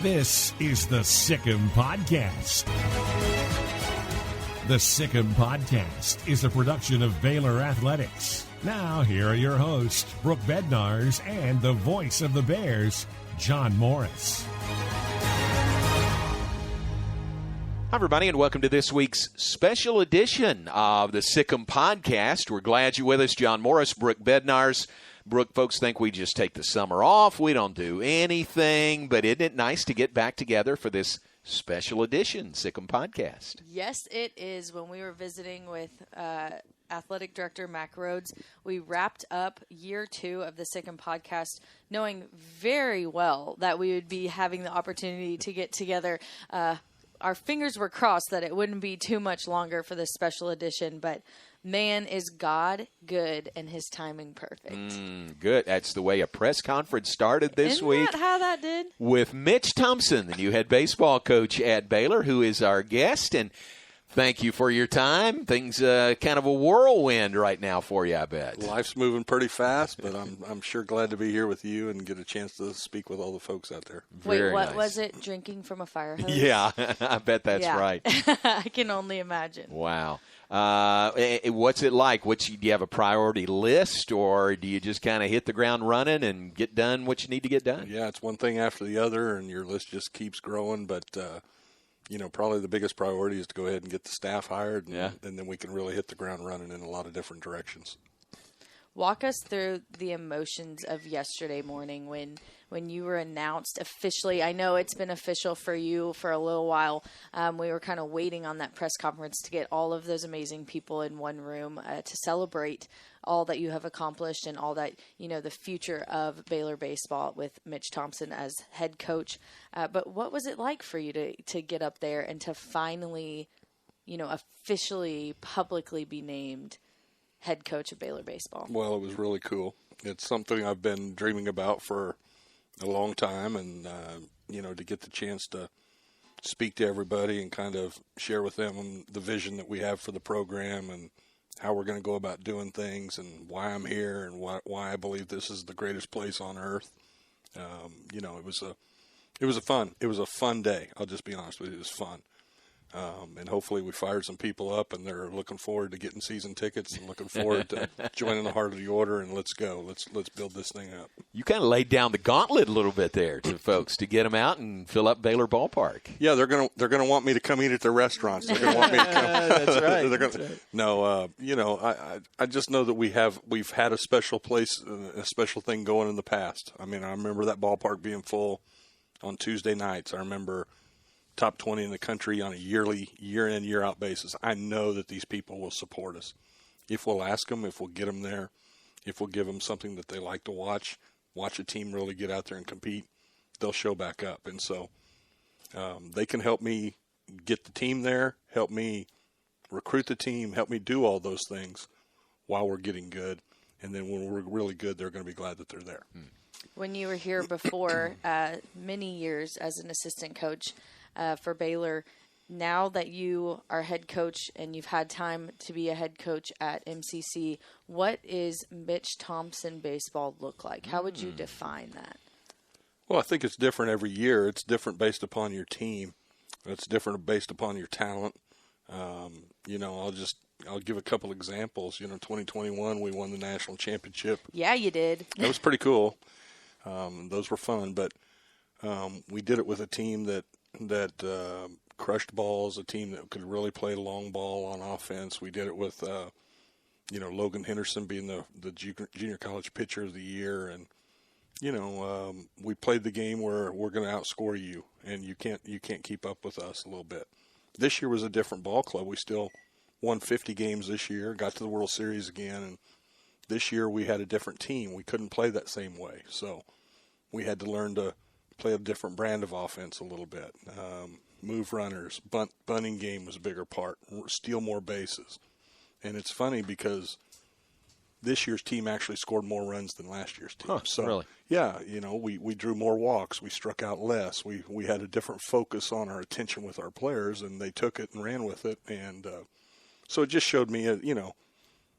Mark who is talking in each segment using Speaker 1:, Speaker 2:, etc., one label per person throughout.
Speaker 1: This is the Sic Em Podcast. The Sic Em Podcast is a production of Baylor Athletics. Now, here are your hosts, Brooke Bednarz and the voice of the Bears, John Morris.
Speaker 2: Hi, everybody, and welcome to this week's special edition of the Sic Em Podcast. We're glad you're with us. John Morris, Brooke Bednarz. Brooke, folks think we just take the summer off. We don't do anything, but isn't it nice to get back together for this special edition Sic Em Podcast?
Speaker 3: Yes, it is. When we were visiting with Athletic Director Mac Rhodes, we wrapped up year 2 of the Sic Em Podcast, knowing very well that we would be having the opportunity to get together. Our fingers were crossed that it wouldn't be too much longer for this special edition, but man, is God good and his timing perfect.
Speaker 2: Good. That's the way a press conference started this week.
Speaker 3: Isn't that how that did? With
Speaker 2: Mitch Thompson, the new head baseball coach at Baylor, who is our guest. And thank you for your time. Things kind of a whirlwind right now for you, I bet.
Speaker 4: Life's moving pretty fast, but I'm sure glad to be here with you and get a chance to speak with all the folks out there.
Speaker 3: Wait, what was it? Drinking from a fire hose?
Speaker 2: Yeah, I bet that's right.
Speaker 3: I can only imagine.
Speaker 2: Wow. What's it like? Do you have a priority list, or do you just kind of hit the ground running and get done what you need to get done?
Speaker 4: Yeah, it's one thing after the other, and your list just keeps growing. But, probably the biggest priority is to go ahead and get the staff hired, and then we can really hit the ground running in a lot of different directions.
Speaker 3: Walk us through the emotions of yesterday morning when you were announced officially. I know it's been official for you for a little while. We were kind of waiting on that press conference to get all of those amazing people in one room to celebrate all that you have accomplished and all that, the future of Baylor baseball with Mitch Thompson as head coach. But what was it like for you to get up there and to finally, officially, publicly be named head coach of Baylor baseball?
Speaker 4: Well, it was really cool. It's something I've been dreaming about for a long time, and to get the chance to speak to everybody and kind of share with them the vision that we have for the program and how we're going to go about doing things and why I'm here and why I believe this is the greatest place on earth. It was a fun day. I'll just be honest with you. It was fun. And hopefully we fired some people up, and they're looking forward to getting season tickets and looking forward to joining the Heart of the Order, and let's go. Let's build this thing up.
Speaker 2: You kind of laid down the gauntlet a little bit there to folks to get them out and fill up Baylor Ballpark.
Speaker 4: Yeah, they're gonna want me to come eat at their restaurants. They're gonna want me to come.
Speaker 2: That's right.
Speaker 4: That's right. No, I just know that we've had a special place, a special thing going in the past. I mean, I remember that ballpark being full on Tuesday nights. I remember top 20 in the country on a yearly, year-in, year-out basis. I know that these people will support us. If we'll ask them, if we'll get them there, if we'll give them something that they like to watch a team really get out there and compete, they'll show back up. And so they can help me get the team there, help me recruit the team, help me do all those things while we're getting good. And then when we're really good, they're going to be glad that they're there.
Speaker 3: When you were here before, many years as an assistant coach, for Baylor, now that you are head coach and you've had time to be a head coach at MCC, what is Mitch Thompson baseball look like? How would you define that?
Speaker 4: Well, I think it's different every year. It's different based upon your team. It's different based upon your talent. I'll give a couple examples. 2021, we won the national championship.
Speaker 3: Yeah, you did.
Speaker 4: That was pretty cool. Those were fun, but we did it with a team that crushed balls, a team that could really play long ball on offense. We did it with, Logan Henderson being the junior college pitcher of the year. And, we played the game where we're going to outscore you, and you can't keep up with us a little bit. This year was a different ball club. We still won 50 games this year, got to the World Series again. And this year we had a different team. We couldn't play that same way. So we had to learn to play a different brand of offense a little bit. Move runners, bunting game was a bigger part, steal more bases. And it's funny because this year's team actually scored more runs than last year's team. So,
Speaker 2: really?
Speaker 4: Yeah, we drew more walks. We struck out less. We had a different focus on our attention with our players, and they took it and ran with it. And so it just showed me,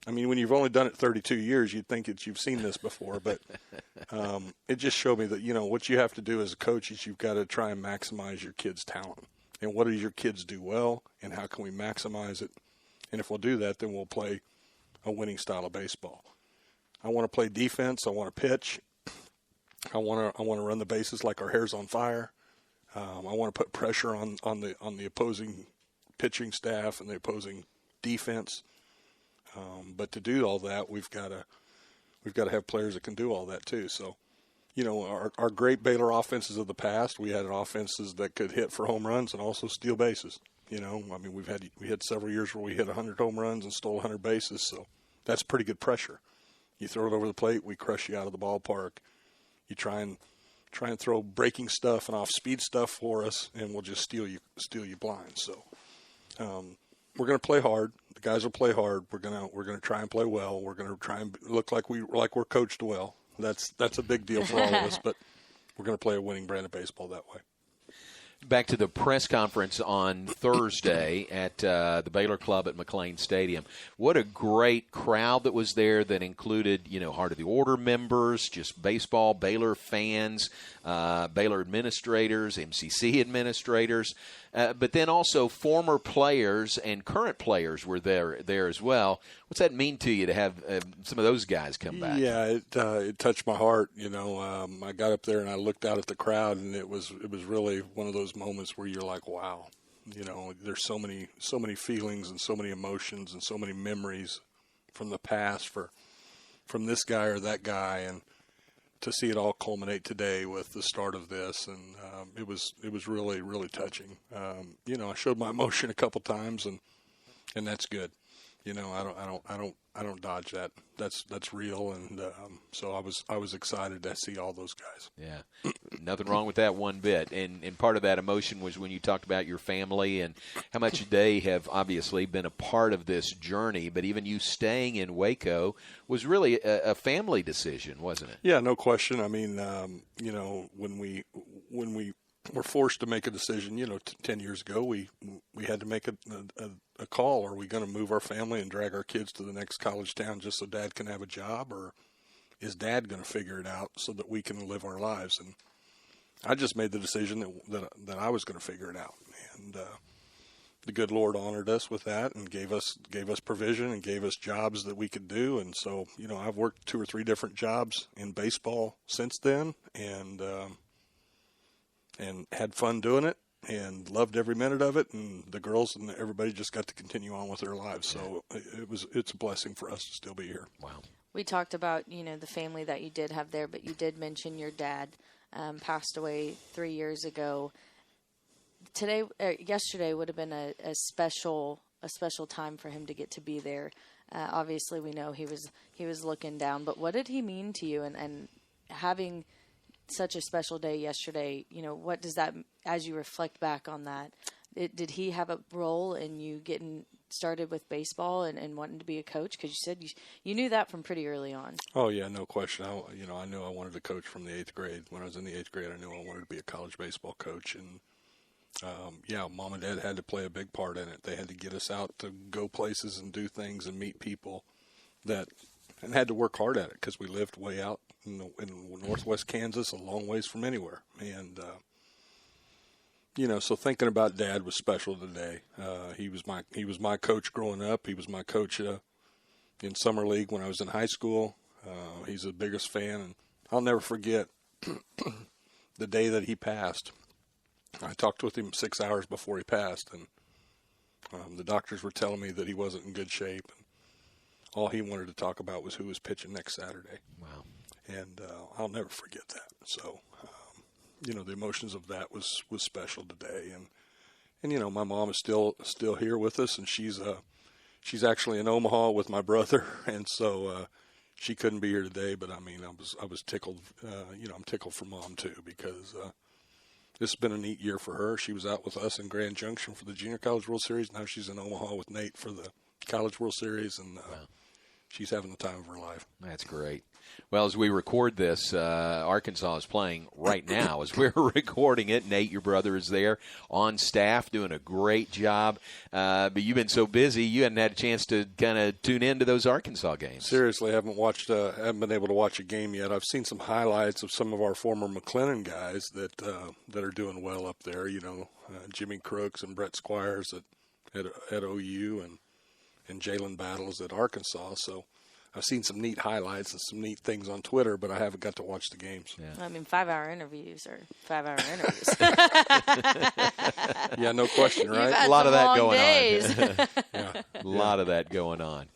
Speaker 4: I mean, when you've only done it 32 years, you'd think that you've seen this before. But it just showed me that, what you have to do as a coach is you've got to try and maximize your kids' talent. And what do your kids do well, and how can we maximize it? And if we'll do that, then we'll play a winning style of baseball. I want to play defense. I want to pitch. I want to run the bases like our hair's on fire. I want to put pressure on the opposing pitching staff and the opposing defense. But to do all that, we've got to have players that can do all that too. So, our great Baylor offenses of the past, we had offenses that could hit for home runs and also steal bases. I mean, we had several years where we hit 100 home runs and stole 100 bases. So that's pretty good pressure. You throw it over the plate, we crush you out of the ballpark. You try and throw breaking stuff and off-speed stuff for us, and we'll just steal you blind. So we're going to play hard. The guys will play hard. We're gonna try and play well. We're going to try and look like we're coached well. That's a big deal for all of us, but we're going to play a winning brand of baseball that way.
Speaker 2: Back to the press conference on Thursday at the Baylor Club at McLean Stadium. What a great crowd that was there that included, Heart of the Order members, just baseball, Baylor fans, Baylor administrators, MCC administrators, but then also former players and current players were there as well. What's that mean to you to have some of those guys come back?
Speaker 4: Yeah, it touched my heart. I got up there and I looked out at the crowd, and it was really one of those moments where you're like, wow, there's so many feelings and so many emotions and so many memories from the past from this guy or that guy, and to see it all culminate today with the start of this, and it was really, really touching. I showed my emotion a couple times, and that's good. I don't dodge that. That's real, and so I was excited to see all those guys.
Speaker 2: Yeah, nothing wrong with that one bit. And part of that emotion was when you talked about your family and how much they have obviously been a part of this journey. But even you staying in Waco was really a family decision, wasn't it?
Speaker 4: Yeah, no question. I mean, when we were forced to make a decision, 10 years ago, we had to make a call. Are we going to move our family and drag our kids to the next college town just so Dad can have a job, or is Dad going to figure it out so that we can live our lives? And I just made the decision that I was going to figure it out. And the good Lord honored us with that and gave us provision and gave us jobs that we could do. And so, I've worked 2 or 3 different jobs in baseball since then, and had fun doing it and loved every minute of it. And the girls and everybody just got to continue on with their lives. So it's a blessing for us to still be here.
Speaker 2: Wow.
Speaker 3: We talked about, the family that you did have there, but you did mention your dad passed away 3 years ago. Yesterday would have been a special time for him to get to be there. Obviously we know he was looking down, but what did he mean to you, and having such a special day yesterday, what does that, as you reflect back on that, did he have a role in you getting started with baseball and wanting to be a coach? Because you said you knew that from pretty early on.
Speaker 4: Oh, yeah, no question. I knew I wanted to coach from the 8th grade. When I was in the 8th grade, I knew I wanted to be a college baseball coach. And, Mom and Dad had to play a big part in it. They had to get us out to go places and do things and meet people and had to work hard at it because we lived way out in northwest Kansas, a long ways from anywhere. And, so thinking about Dad was special today. He was my coach growing up. He was my coach in summer league when I was in high school. He's the biggest fan, and I'll never forget the day that he passed. I talked with him 6 hours before he passed, and the doctors were telling me that he wasn't in good shape. And all he wanted to talk about was who was pitching next Saturday.
Speaker 2: Wow.
Speaker 4: And I'll never forget that. So, the emotions of that was special today. And my mom is still here with us, and she's actually in Omaha with my brother, and so she couldn't be here today. But I mean, I was tickled. I'm tickled for Mom too, because this has been a neat year for her. She was out with us in Grand Junction for the Junior College World Series. Now she's in Omaha with Nate for the College World Series, and
Speaker 2: wow.
Speaker 4: she's having the time of her life.
Speaker 2: That's great. Well, as we record this, Arkansas is playing right now as we're recording it. Nate, your brother, is there on staff doing a great job. But you've been so busy, you hadn't had a chance to kind of tune into those Arkansas games.
Speaker 4: Seriously, haven't been able to watch a game yet. I've seen some highlights of some of our former McLennan guys that are doing well up there. Jimmy Crooks and Brett Squires at OU and Jalen Battles at Arkansas. So I've seen some neat highlights and some neat things on Twitter, but I haven't got to watch the games.
Speaker 3: Yeah. I mean, 5-hour interviews are 5-hour interviews.
Speaker 4: Yeah, no question, right?
Speaker 2: A lot of that going
Speaker 3: on.
Speaker 2: Yeah. A lot of that going on.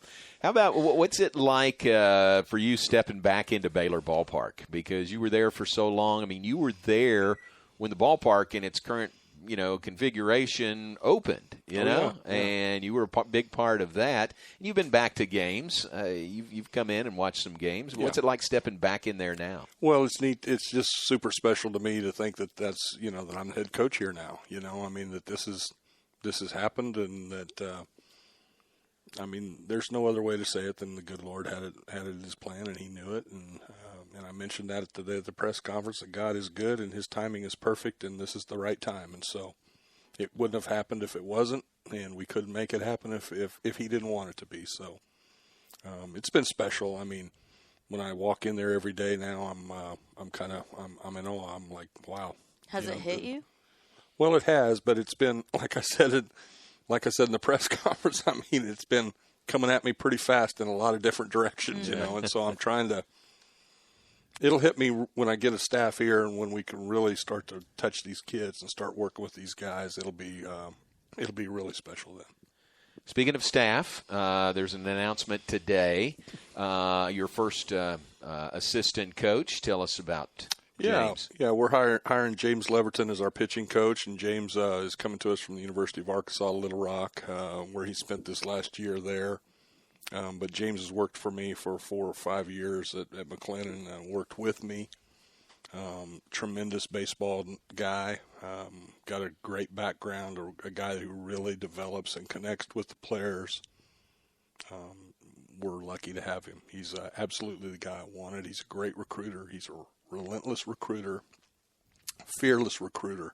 Speaker 2: How about what's it like for you stepping back into Baylor Ballpark? Because you were there for so long. I mean, you were there when the ballpark in its current configuration opened, and you were a big part of that. You've been back to games. You've come in and watched some games. What's it like stepping back in there now?
Speaker 4: Well, it's neat. It's just super special to me to think that that's, that I'm the head coach here now. I mean, that this has happened, and that, there's no other way to say it than the good Lord had it in his plan, and he knew it. And I mentioned that at the press conference, that God is good and his timing is perfect, and this is the right time. And so it wouldn't have happened if it wasn't, and we couldn't make it happen if he didn't want it to be. So it's been special. I mean, when I walk in there every day now, I'm in awe. I'm like, wow.
Speaker 3: Has it hit you?
Speaker 4: Well, it has, but it's been, like I said in the press conference, I mean, it's been coming at me pretty fast in a lot of different directions, and so I'm trying to. It'll hit me when I get a staff here, and when we can really start to touch these kids and start working with these guys. It'll be really special then.
Speaker 2: Speaking of staff, there's an announcement today. Your first assistant coach. Tell us about James.
Speaker 4: Yeah, we're hiring James Leverton as our pitching coach, and James is coming to us from the University of Arkansas, Little Rock, where he spent this last year there. But James has worked for me for 4 or 5 years at McLennan and worked with me. Tremendous baseball guy. Got a great background, a guy who really develops and connects with the players. We're lucky to have him. He's absolutely the guy I wanted. He's a great recruiter. He's a relentless recruiter, fearless recruiter.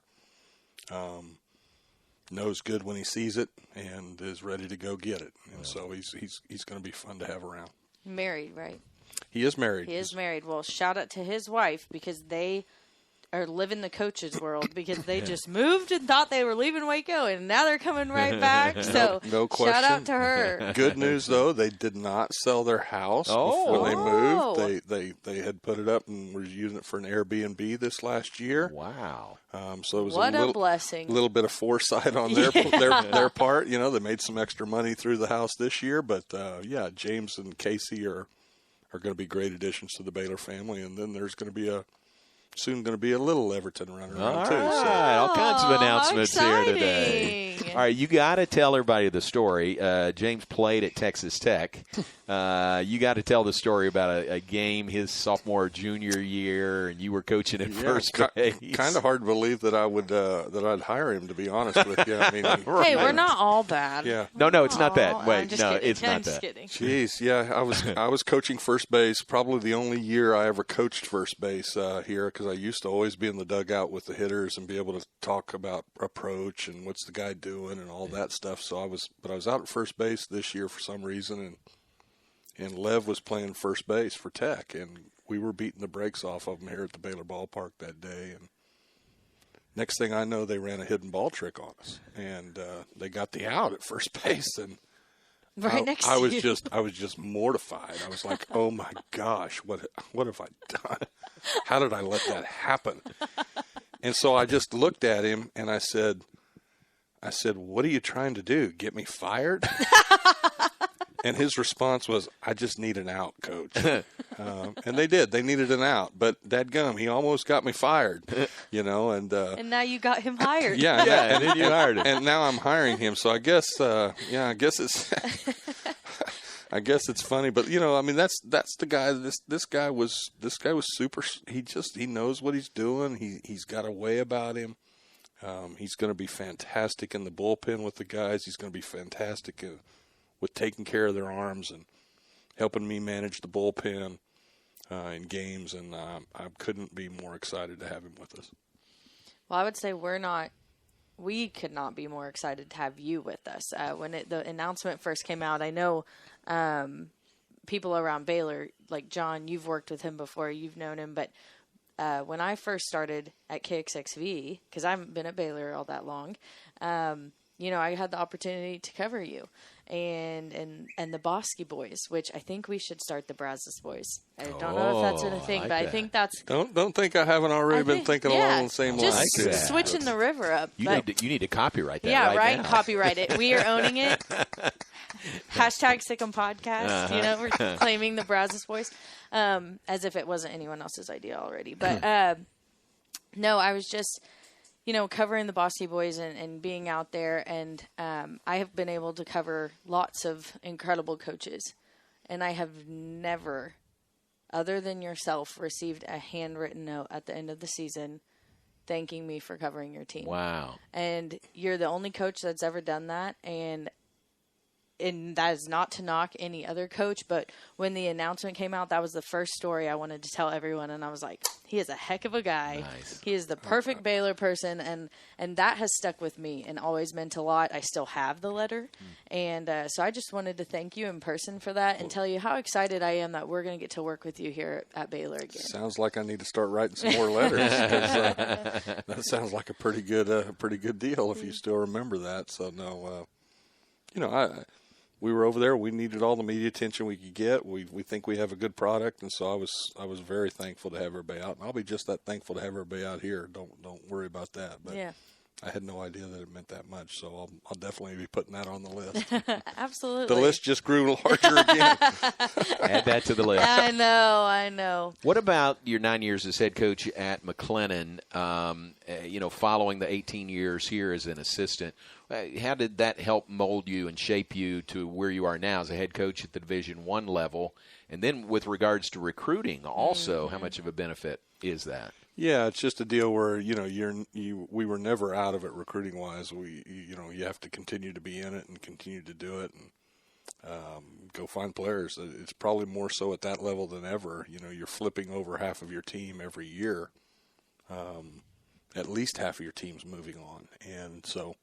Speaker 4: Knows good when he sees it and is ready to go get it. And so he's going to be fun to have around.
Speaker 3: Married, right?
Speaker 4: He is married.
Speaker 3: He is married. Well, shout out to his wife, because they are living the coach's world, because they just moved and thought they were leaving Waco, and now they're coming right back. So
Speaker 4: no question.
Speaker 3: Shout out to her.
Speaker 4: Good news, though, they did not sell their house before they moved. They had put it up and were using it for an Airbnb this last year.
Speaker 2: Wow.
Speaker 4: So it was
Speaker 3: a blessing.
Speaker 4: A little bit of foresight on their part. They made some extra money through the house this year. But, James and Casey are going to be great additions to the Baylor family. And then there's going to be soon going to be a little Leverton running around, too.
Speaker 2: All right. All kinds of announcements here today. All right, you got to tell everybody the story. James played at Texas Tech. You got to tell the story about a game his sophomore, junior year, and you were coaching at first base.
Speaker 4: Kind of hard to believe that I'd hire him, to be honest with you. I mean,
Speaker 3: hey, we're not all bad.
Speaker 4: Yeah.
Speaker 2: No, it's not that. Wait, no,
Speaker 3: kidding.
Speaker 2: it's
Speaker 3: I'm
Speaker 2: not
Speaker 3: just
Speaker 2: that.
Speaker 3: Kidding.
Speaker 4: Jeez, yeah, I was coaching first base. Probably the only year I ever coached first base here, because I used to always be in the dugout with the hitters and be able to talk about approach and what's the guy doing and all that stuff. So I was out at first base this year for some reason, and Lev was playing first base for Tech, and we were beating the brakes off of him here at the Baylor ballpark that day. And next thing I know, they ran a hidden ball trick on us, and they got the out at first base, and I was just mortified. I was like, oh my gosh, what have I done? How did I let that happen? And so I just looked at him and I said, what are you trying to do? Get me fired? And his response was, I just need an out, coach. And they did. They needed an out. But dadgum, he almost got me fired, And
Speaker 3: now you got him hired.
Speaker 4: Yeah.
Speaker 2: And then you hired him.
Speaker 4: And now I'm hiring him. So I guess it's I guess it's funny. But, that's the guy. This guy was super. He knows what he's doing. He's got a way about him. He's going to be fantastic in the bullpen with the guys. He's going to be fantastic with taking care of their arms, and helping me manage the bullpen in games, and I couldn't be more excited to have him with us.
Speaker 3: Well, I would say we could not be more excited to have you with us. When the announcement first came out, I know people around Baylor, like John, you've worked with him before, you've known him, but when I first started at KXXV, because I haven't been at Baylor all that long, I had the opportunity to cover you and the Bosky boys, which I think we should start the Brazos boys. I don't know if that's a thing, but I think that's...
Speaker 4: Don't think I haven't already been thinking along the same lines.
Speaker 3: Just switching the river up.
Speaker 2: You need to copyright that.
Speaker 3: Yeah, right.
Speaker 2: Now.
Speaker 3: Copyright it. We are owning it. Hashtag Sic Em Podcast. We're claiming the Brazos boys, as if it wasn't anyone else's idea already. But no, I was just, covering the Bosky boys and being out there, and I have been able to cover lots of incredible coaches, and I have never, other than yourself, received a handwritten note at the end of the season thanking me for covering your team.
Speaker 2: Wow.
Speaker 3: And you're the only coach that's ever done that, and that is not to knock any other coach, but when the announcement came out, that was the first story I wanted to tell everyone, and I was like, he is a heck of a guy.
Speaker 2: Nice.
Speaker 3: He is the perfect Baylor person, and that has stuck with me and always meant a lot. I still have the letter, and so I just wanted to thank you in person for that and tell you how excited I am that we're going to get to work with you here at Baylor again.
Speaker 4: Sounds like I need to start writing some more letters. That sounds like a pretty good deal if you still remember that. So no, we were over there. We needed all the media attention we could get. We think we have a good product, and so I was very thankful to have everybody out. And I'll be just that thankful to have everybody out here. Don't worry about that. But
Speaker 3: yeah.
Speaker 4: I had no idea that it meant that much, so I'll definitely be putting that on the list.
Speaker 3: Absolutely.
Speaker 4: The list just grew larger again.
Speaker 2: Add that to the list.
Speaker 3: I know.
Speaker 2: What about your 9 years as head coach at McLennan, following the 18 years here as an assistant? How did that help mold you and shape you to where you are now as a head coach at the Division I level? And then with regards to recruiting also, how much of a benefit is that?
Speaker 4: Yeah, it's just a deal where, we were never out of it recruiting wise. You have to continue to be in it and continue to do it and go find players. It's probably more so at that level than ever. You're flipping over half of your team every year. At least half of your team's moving on. And so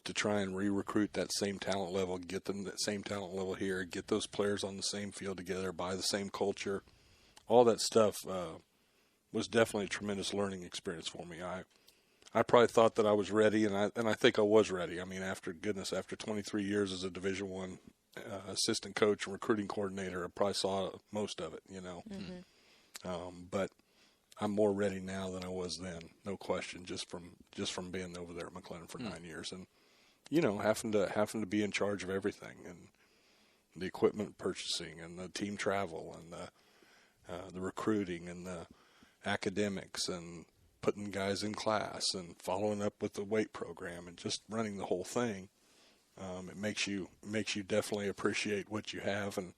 Speaker 4: to try and re-recruit that same talent level, get them that same talent level here, get those players on the same field together, buy the same culture, all that stuff was definitely a tremendous learning experience for me. I probably thought that I was ready, and I think I was ready. I mean, after 23 years as a Division I assistant coach and recruiting coordinator, I probably saw most of it, But I'm more ready now than I was then, no question. Just from being over there at McLennan for 9 years, and having to be in charge of everything, and the equipment purchasing, and the team travel, and the recruiting, and the academics, and putting guys in class, and following up with the weight program, and just running the whole thing. It makes you definitely appreciate what you have, and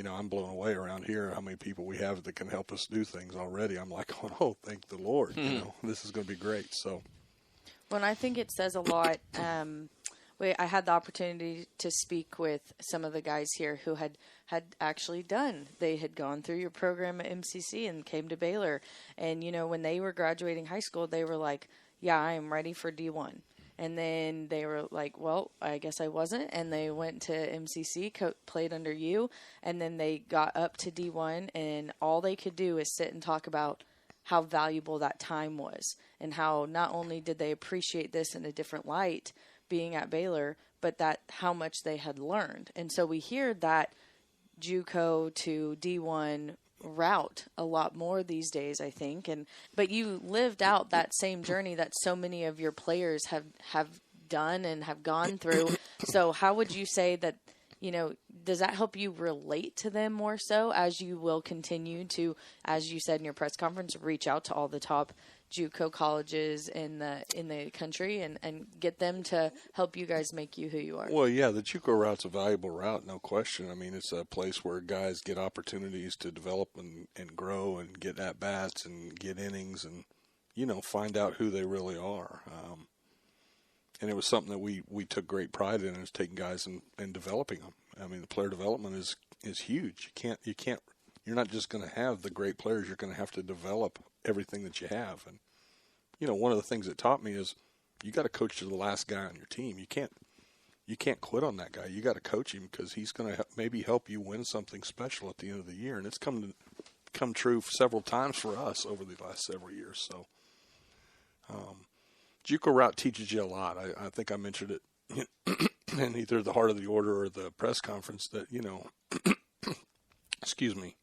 Speaker 4: I'm blown away around here how many people we have that can help us do things already. I'm like, oh, thank the Lord, this is going to be great. So,
Speaker 3: well, I think it says a lot. I had the opportunity to speak with some of the guys here who had actually they had gone through your program at MCC and came to Baylor. And, when they were graduating high school, they were like, yeah, I am ready for D1. And then they were like, well, I guess I wasn't. And they went to MCC, played under you. And then they got up to D1, and all they could do is sit and talk about how valuable that time was, and how not only did they appreciate this in a different light being at Baylor, but that how much they had learned. And so we hear that JUCO to D1 route a lot more these days, I think. But you lived out that same journey that so many of your players have done and have gone through. So how would you say that, does that help you relate to them more so as you will continue to, as you said in your press conference, reach out to all the top JUCO colleges in the country and get them to help you guys make you who you are?
Speaker 4: Well, yeah, the JUCO route's a valuable route, no question. I mean, it's a place where guys get opportunities to develop and grow and get at-bats and get innings and, find out who they really are. And it was something that we took great pride in, is taking guys and developing them. I mean, the player development is huge. You're not just going to have the great players. You're going to have to develop everything that you have. And, one of the things it taught me is you got to coach the last guy on your team. You can't quit on that guy. You got to coach him because he's going to maybe help you win something special at the end of the year. And it's come true several times for us over the last several years. So, JUCO route teaches you a lot. I think I mentioned it in either the Heart of the Order or the press conference that, excuse me,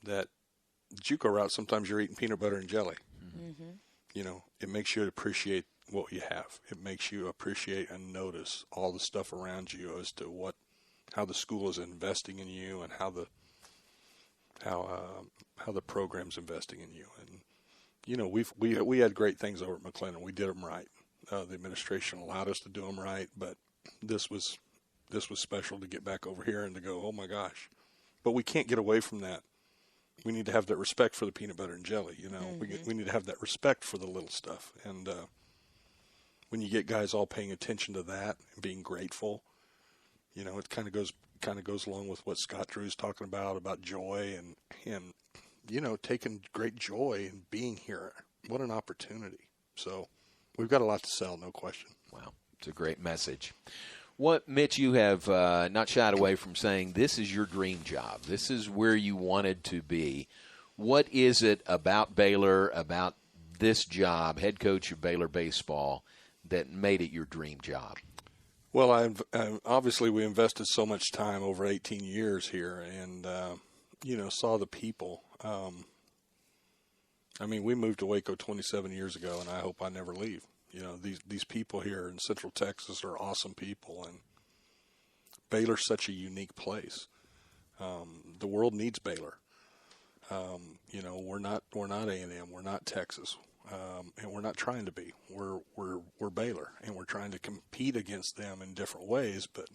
Speaker 4: that JUCO route, sometimes you're eating peanut butter and jelly. Mm-hmm. It makes you appreciate what you have. It makes you appreciate and notice all the stuff around you as to how the school is investing in you and how the program's investing in you. And we had great things over at McLennan. We did them right. The administration allowed us to do them right, but this was special to get back over here and to go, oh my gosh. But we can't get away from that. We need to have that respect for the peanut butter and jelly. Mm-hmm. We need to have that respect for the little stuff. And when you get guys all paying attention to that and being grateful, it kind of goes along with what Scott Drew's talking about joy and taking great joy in being here. What an opportunity. So we've got a lot to sell, no question.
Speaker 2: Wow, it's a great message. What, Mitch, you have not shied away from saying this is your dream job. This is where you wanted to be. What is it about Baylor, about this job, head coach of Baylor Baseball, that made it your dream job?
Speaker 4: Well, obviously we invested so much time over 18 years here and, saw the people. We moved to Waco 27 years ago, and I hope I never leave. These people here in Central Texas are awesome people, and Baylor's such a unique place. The world needs Baylor. We're not A&M, we're not Texas, and we're not trying to be. We're Baylor, and we're trying to compete against them in different ways, but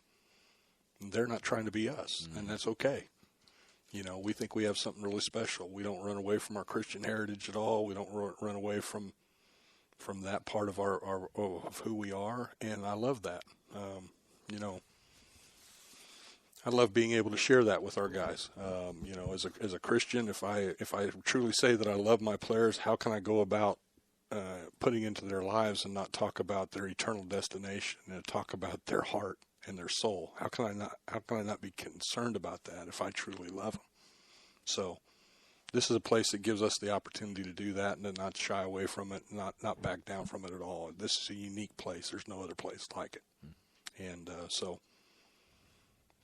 Speaker 4: they're not trying to be us, and that's okay. We think we have something really special. We don't run away from our Christian heritage at all. We don't run away from that part of of who we are, and I love that. I love being able to share that with our guys. As a Christian, if I truly say that I love my players, how can I go about putting into their lives and not talk about their eternal destination and talk about their heart and their soul? How can I not be concerned about that if I truly love them? So this is a place that gives us the opportunity to do that and to not shy away from it, not back down from it at all. This is a unique place. There's no other place like it. And so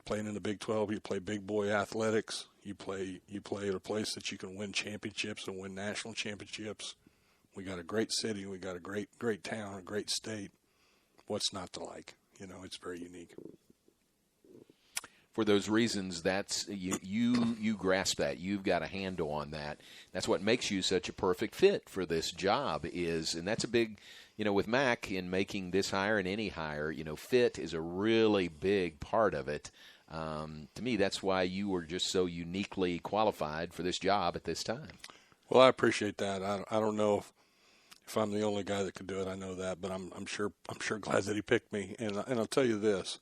Speaker 4: playing in the Big 12, you play big boy athletics. You play at a place that you can win championships and win national championships. We got a great city. We got a great town, a great state. What's not to like? It's very unique.
Speaker 2: For those reasons, that's you grasp that. You've got a handle on that. That's what makes you such a perfect fit for this job and that's a big, with Mac in making this hire and any hire, fit is a really big part of it. To me, that's why you were just so uniquely qualified for this job at this time.
Speaker 4: Well, I appreciate that. I don't know if I'm the only guy that could do it. I know that, but I'm sure glad that he picked me. And I'll tell you this.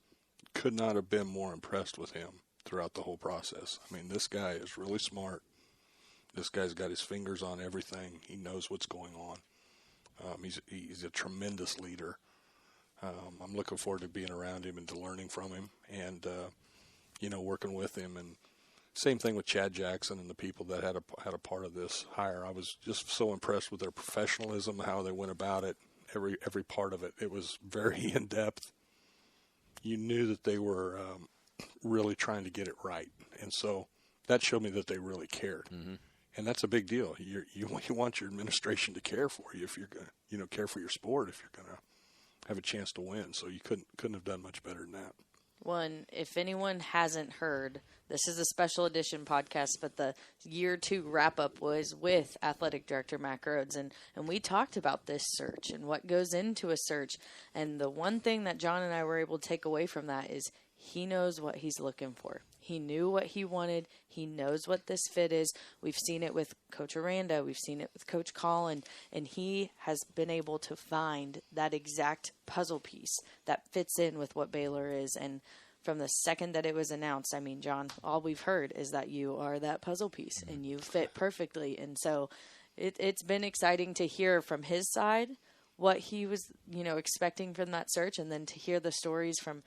Speaker 4: Could not have been more impressed with him throughout the whole process. This guy is really smart. This guy's got his fingers on everything. He knows what's going on. He's a tremendous leader. I'm looking forward to being around him and to learning from him and, working with him. And same thing with Chad Jackson and the people that had a part of this hire. I was just so impressed with their professionalism, how they went about it, every part of it. It was very in-depth. You knew that they were really trying to get it right. And so that showed me that they really cared. Mm-hmm. And that's a big deal. You want your administration to care for you if you're going to, care for your sport if you're going to have a chance to win. So you couldn't have done much better than that.
Speaker 3: Well, and if anyone hasn't heard, this is a special edition podcast, but the year 2 wrap-up was with Athletic Director Mac Rhodes, and we talked about this search and what goes into a search. And the one thing that John and I were able to take away from that is he knows what he's looking for. He knew what he wanted. He knows what this fit is. We've seen it with Coach Aranda. We've seen it with Coach Collin. And he has been able to find that exact puzzle piece that fits in with what Baylor is. And from the second that it was announced, I mean, John, all we've heard is that you are that puzzle piece and you fit perfectly. And so it's been exciting to hear from his side what he was, expecting from that search, and then to hear the stories from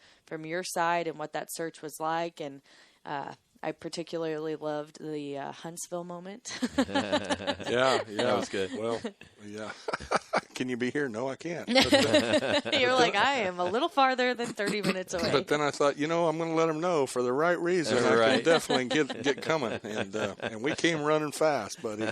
Speaker 3: your side and what that search was like. And I particularly loved the Huntsville moment.
Speaker 4: Yeah,
Speaker 2: that was good.
Speaker 4: Well, yeah. Can you be here? No, I can't.
Speaker 3: You're like, I am a little farther than 30 minutes away.
Speaker 4: But then I thought, I'm going to let them know for the right reason.
Speaker 2: That's
Speaker 4: I
Speaker 2: right.
Speaker 4: can definitely get coming. And we came running fast, buddy.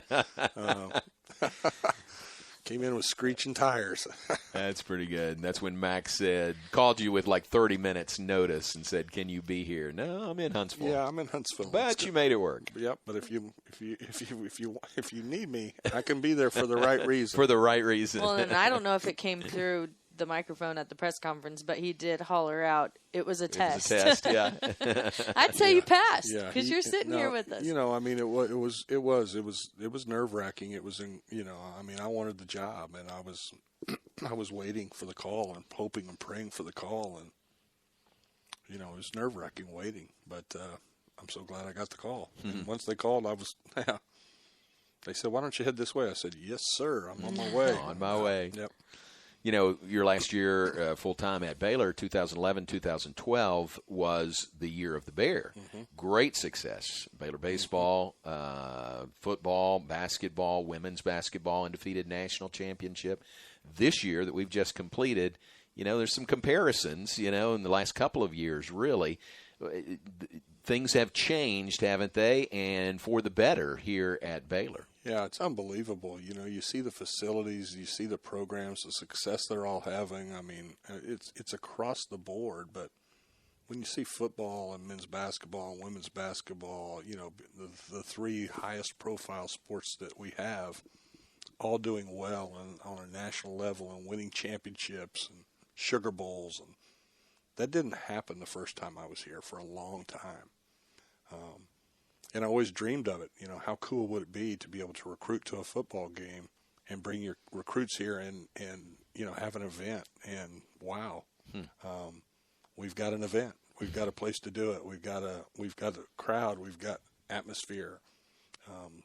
Speaker 4: Came in with screeching tires.
Speaker 2: That's pretty good. And that's when Max called you with like 30 minutes notice and said, "Can you be here?" "No, I'm in Huntsville."
Speaker 4: Yeah, I'm in Huntsville.
Speaker 2: But you made it work.
Speaker 4: Yep. But if you need me, I can be there for the right reason.
Speaker 2: For the right reason.
Speaker 3: Well, and I don't know if it came through the microphone at the press conference, but he did holler out, "It was a test."
Speaker 2: It was a test, yeah.
Speaker 3: I'd say you passed because you're sitting
Speaker 4: no,
Speaker 3: here with us.
Speaker 4: I mean, it was nerve wracking. It was I wanted the job, and I was waiting for the call and hoping and praying for the call, and it was nerve wracking waiting. But I'm so glad I got the call. Mm-hmm. And once they called, they said, "Why don't you head this way?" I said, "Yes, sir. I'm on my way."
Speaker 2: On my way.
Speaker 4: Yep.
Speaker 2: Your last year full-time at Baylor, 2011-2012, was the year of the Bear. Mm-hmm. Great success. Baylor Baseball, football, basketball, women's basketball, undefeated national championship. This year that we've just completed, there's some comparisons, in the last couple of years, really. Things have changed, haven't they? And for the better here at Baylor.
Speaker 4: Yeah, it's unbelievable. You see the facilities, you see the programs, the success they're all having. I mean, it's across the board. But when you see football and men's basketball and women's basketball, the three highest profile sports that we have, all doing well and on a national level and winning championships and Sugar Bowls, and that didn't happen the first time I was here for a long time. And I always dreamed of it. How cool would it be to be able to recruit to a football game and bring your recruits here and have an event? And wow, we've got an event. We've got a place to do it. We've got a crowd. We've got atmosphere.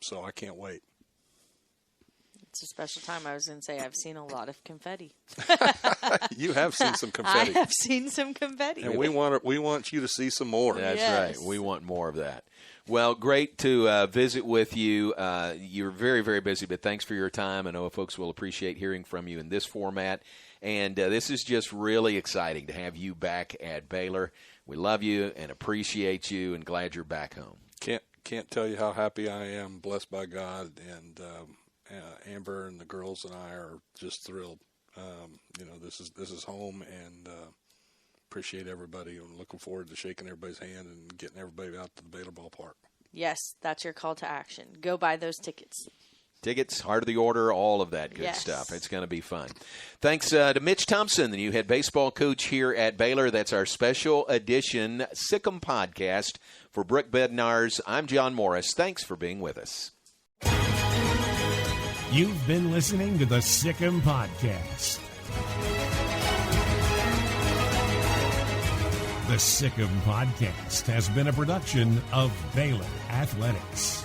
Speaker 4: So I can't wait.
Speaker 3: It's a special time. I was going to say I've seen a lot of confetti.
Speaker 4: You have seen some confetti.
Speaker 3: I have seen some confetti.
Speaker 4: And we want you to see some more.
Speaker 2: That's
Speaker 3: yes.
Speaker 2: right. We want more of that. Well, great to visit with you. You're very, very busy, but thanks for your time. I know folks will appreciate hearing from you in this format. And this is just really exciting to have you back at Baylor. We love you and appreciate you and glad you're back home.
Speaker 4: Can't tell you how happy I am, blessed by God, and Amber and the girls and I are just thrilled. This is home, and appreciate everybody. I'm looking forward to shaking everybody's hand and getting everybody out to the Baylor ballpark.
Speaker 3: Yes, that's your call to action. Go buy those tickets.
Speaker 2: Tickets, heart of the order, all of that good stuff. It's going to be fun. Thanks to Mitch Thompson, the new head baseball coach here at Baylor. That's our special edition Sic Em Podcast. For Brooke Bednarz, I'm John Morris. Thanks for being with us.
Speaker 1: You've been listening to the Sic Em Podcast. The Sic Em Podcast has been a production of Baylor Athletics.